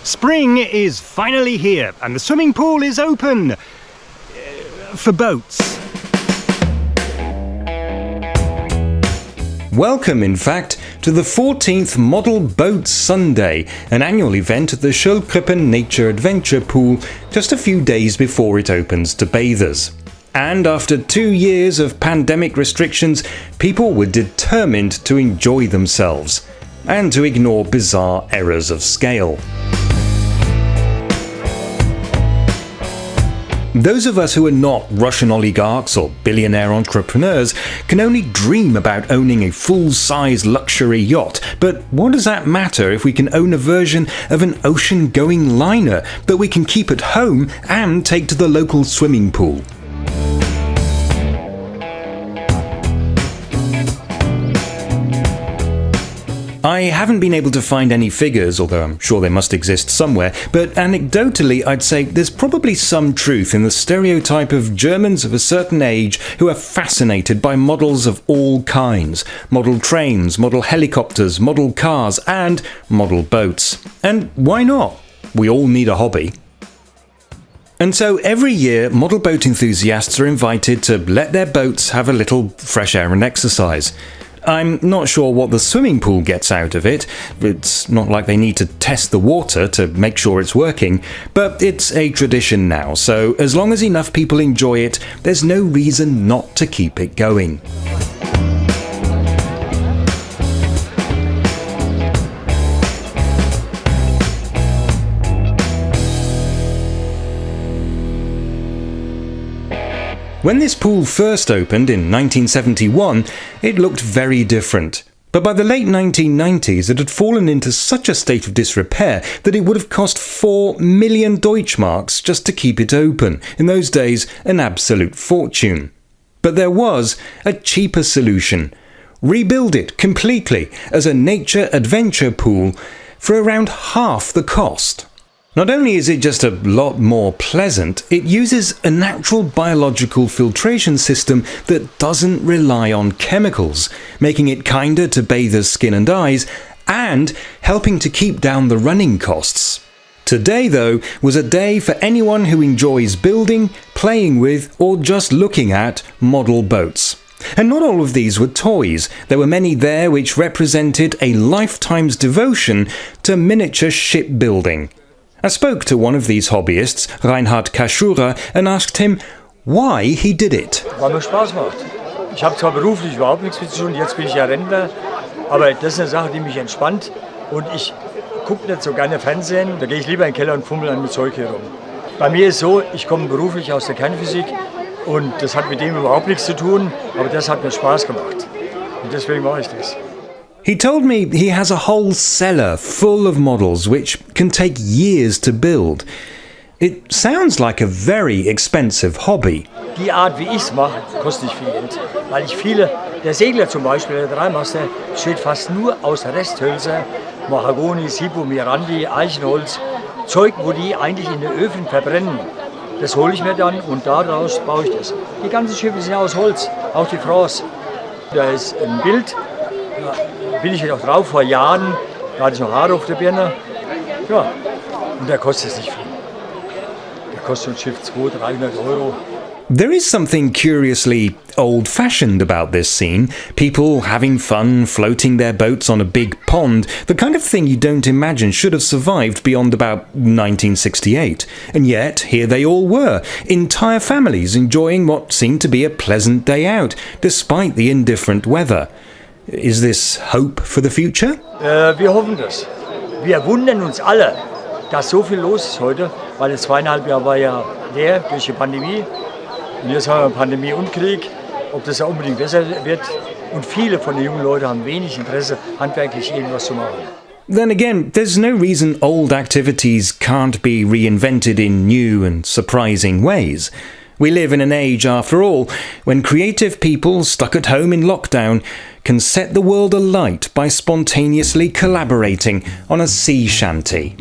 Spring is finally here and the swimming pool is open for boats. Welcome, in fact, to the 14th Model Boat Sunday, an annual event at the Schildkrippen Nature Adventure Pool just a few days before it opens to bathers. And after 2 years of pandemic restrictions, people were determined to enjoy themselves and to ignore bizarre errors of scale. Those of us who are not Russian oligarchs or billionaire entrepreneurs can only dream about owning a full-size luxury yacht, but what does that matter if we can own a version of an ocean-going liner that we can keep at home and take to the local swimming pool? I haven't been able to find any figures, although I'm sure they must exist somewhere, but anecdotally I'd say there's probably some truth in the stereotype of Germans of a certain age who are fascinated by models of all kinds. Model trains, model helicopters, model cars, and model boats. And why not? We all need a hobby. And so every year, model boat enthusiasts are invited to let their boats have a little fresh air and exercise. I'm not sure what the swimming pool gets out of it. It's not like they need to test the water to make sure it's working, but it's a tradition now, so as long as enough people enjoy it, there's no reason not to keep it going. When this pool first opened in 1971, it looked very different. But by the late 1990s, it had fallen into such a state of disrepair that it would have cost 4 million Deutschmarks just to keep it open. In those days, an absolute fortune. But there was a cheaper solution. Rebuild it completely as a nature adventure pool for around half the cost. Not only is it just a lot more pleasant, it uses a natural biological filtration system that doesn't rely on chemicals, making it kinder to bathers' skin and eyes, and helping to keep down the running costs. Today, though, was a day for anyone who enjoys building, playing with, or just looking at model boats. And not all of these were toys. There were many there which represented a lifetime's devotion to miniature shipbuilding. I spoke to one of these hobbyists, Reinhard Kaschura, and asked him why he did it. Weil mir Spaß macht. Ich habe zwar beruflich überhaupt nichts mit zu tun, jetzt bin ich ja Rentner, aber das ist eine Sache, die mich entspannt und ich gucke nicht so gerne Fernsehen, da gehe ich lieber in den Keller und fummel an mit Zeug herum. Bei mir ist so, ich komme beruflich aus der Kernphysik und das hat mit dem überhaupt nichts zu tun, aber das hat mir Spaß gemacht und deswegen mache ich das. He told me he has a whole cellar full of models which can take years to build. It sounds like a very expensive hobby. Die Art, wie ich es mache, kostet nicht viel Geld, weil ich der Segler zum Beispiel, der Dreimaster, besteht fast nur aus Resthölzer, Mahagoni, Sipo, Mirandi, Eichenholz, Zeug, wo die eigentlich in den Öfen verbrennen. Das hole ich mir dann und daraus baue ich das. Die ganzen Schiffe sind aus Holz, auch die France. Da ist ein Bild. Da bin ich noch drauf, vor Jahren, da hatte ich noch Haare auf der Birne. Ja, und da kostet es nicht viel. Da kostet ein Schiff 200-300 Euro. There is something curiously old-fashioned about this scene. People having fun, floating their boats on a big pond, the kind of thing you don't imagine should have survived beyond about 1968. And yet, here they all were, entire families enjoying what seemed to be a pleasant day out, despite the indifferent weather. Is this hope for the future? Wir hoffen das. Wir wundern uns alle, dass so viel los ist heute, weil das 2,5 Jahre war ja leer durch die Pandemie. Und jetzt haben wir Pandemie und Krieg, ob das ja unbedingt besser wird. Und viele von den jungen Leuten haben wenig Interesse, handwerklich irgendwas zu machen. Then again, there's no reason old activities can't be reinvented in new and surprising ways. We live in an age, after all, when creative people stuck at home in lockdown can set the world alight by spontaneously collaborating on a sea shanty.